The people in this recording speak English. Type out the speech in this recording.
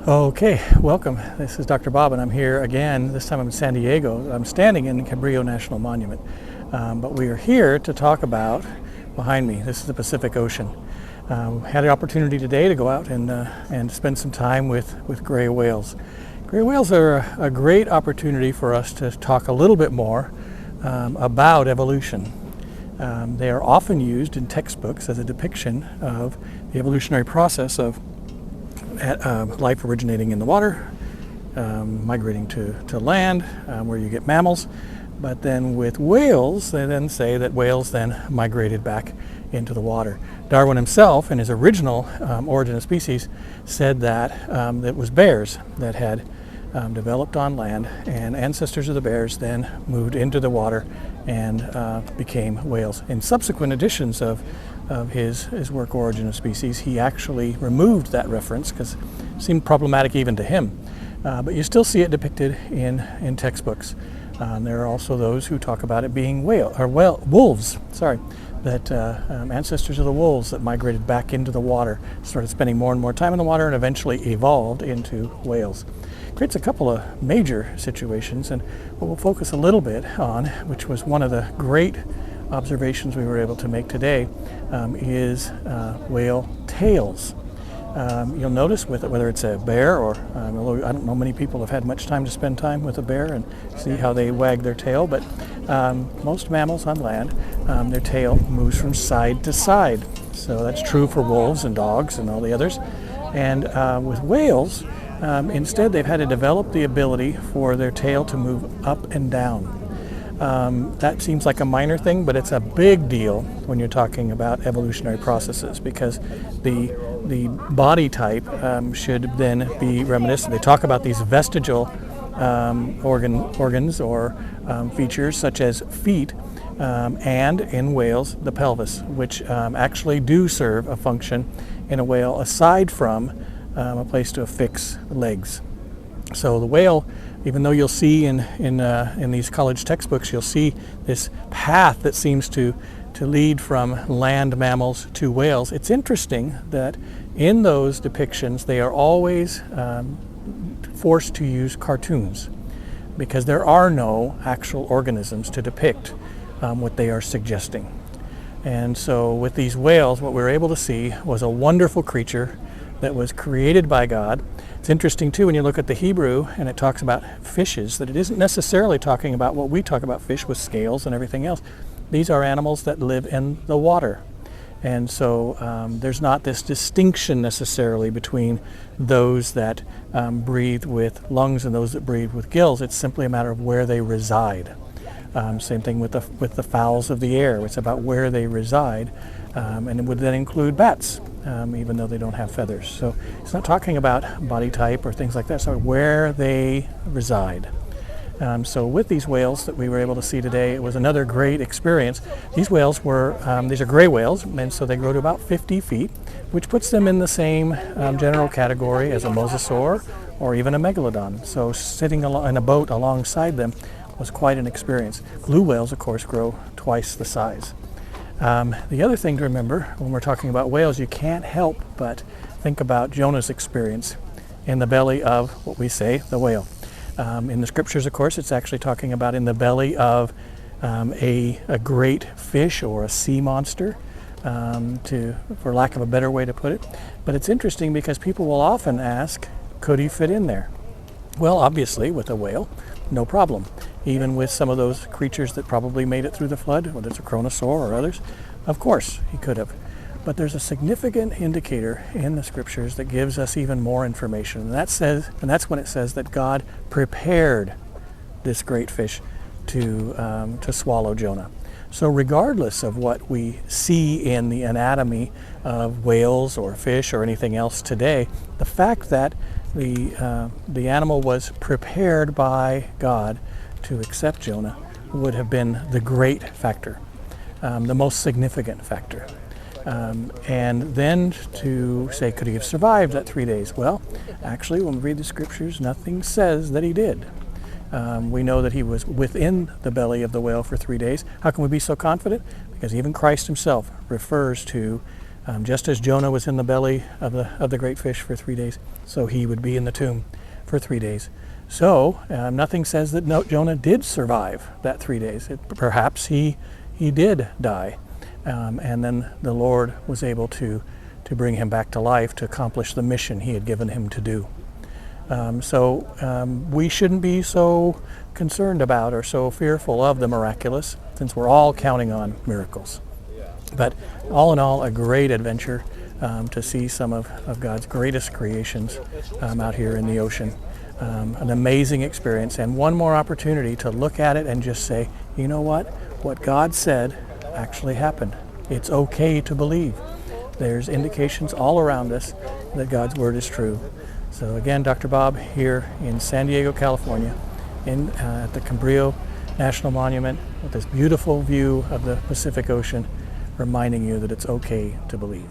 Okay, welcome. This is Dr. Bob, and I'm here again. This time I'm in San Diego. I'm standing in Cabrillo National Monument, but we are here to talk about, behind me, this is the Pacific Ocean. Had an opportunity today to go out and spend some time with gray whales. Gray whales are a great opportunity for us to talk a little bit more about evolution. They are often used in textbooks as a depiction of the evolutionary process of life originating in the water, migrating to land, where you get mammals. But then with whales, they then say that whales then migrated back into the water. Darwin himself, in his original Origin of Species, said that it was bears that had developed on land, and ancestors of the bears then moved into the water and became whales. In subsequent editions of his work Origin of Species, he actually removed that reference because it seemed problematic even to him. But you still see it depicted in textbooks. There are also those who talk about it being wolves. That ancestors of the wolves that migrated back into the water started spending more and more time in the water and eventually evolved into whales. Creates a couple of major situations, and what we'll focus a little bit on, which was one of the great observations we were able to make today, is whale tails. You'll notice with it, whether it's a bear or, although I don't know many people have had much time to spend time with a bear and see how they wag their tail, but most mammals on land, their tail moves from side to side. So that's true for wolves and dogs and all the others. And with whales, instead they've had to develop the ability for their tail to move up and down. That seems like a minor thing, but it's a big deal when you're talking about evolutionary processes, because the body type should then be reminiscent. They talk about these vestigial organs or features such as feet, and in whales the pelvis, which actually do serve a function in a whale aside from a place to affix legs. So the whale, even though you'll see in these college textbooks, you'll see this path that seems to lead from land mammals to whales. It's interesting that in those depictions they are always forced to use cartoons, because there are no actual organisms to depict what they are suggesting. And so with these whales, what we were able to see was a wonderful creature that was created by God. It's interesting too when you look at the Hebrew and it talks about fishes, that it isn't necessarily talking about what we talk about, fish with scales and everything else. These are animals that live in the water. And so there's not this distinction necessarily between those that breathe with lungs and those that breathe with gills. It's simply a matter of where they reside. Same thing with the fowls of the air. It's about where they reside, and it would then include bats, even though they don't have feathers. So it's not talking about body type or things like that. So where they reside. So with these whales that we were able to see today, it was another great experience. These whales were, these are gray whales, and so they grow to about 50 feet, which puts them in the same general category as a mosasaur or even a megalodon. So sitting in a boat alongside them was quite an experience. Blue whales, of course, grow twice the size. The other thing to remember when we're talking about whales, you can't help but think about Jonah's experience in the belly of what we say, the whale. In the scriptures, of course, it's actually talking about in the belly of a great fish or a sea monster, for lack of a better way to put it. But it's interesting because people will often ask, could he fit in there? Well, obviously, with a whale, no problem. Even with some of those creatures that probably made it through the flood, whether it's a chronosaur or others, of course he could have. But there's a significant indicator in the scriptures that gives us even more information. And that's when it says that God prepared this great fish to swallow Jonah. So regardless of what we see in the anatomy of whales or fish or anything else today, the fact that the animal was prepared by God to accept Jonah would have been the great factor, the most significant factor. And then to say, could he have survived that 3 days? Well, actually, when we read the scriptures, nothing says that he did. We know that he was within the belly of the whale for 3 days. How can we be so confident? Because even Christ himself refers to Just as Jonah was in the belly of the great fish for 3 days, so he would be in the tomb for 3 days. So nothing says that Jonah did survive that 3 days. Perhaps he did die, and then the Lord was able to bring him back to life to accomplish the mission he had given him to do. We shouldn't be so concerned about or so fearful of the miraculous, since we're all counting on miracles. But all in all, a great adventure to see some of God's greatest creations out here in the ocean. An amazing experience, and one more opportunity to look at it and just say, you know what God said actually happened. It's okay to believe. There's indications all around us that God's word is true. So again, Dr. Bob here in San Diego, California, at the Cabrillo National Monument with this beautiful view of the Pacific Ocean, reminding you that it's okay to believe.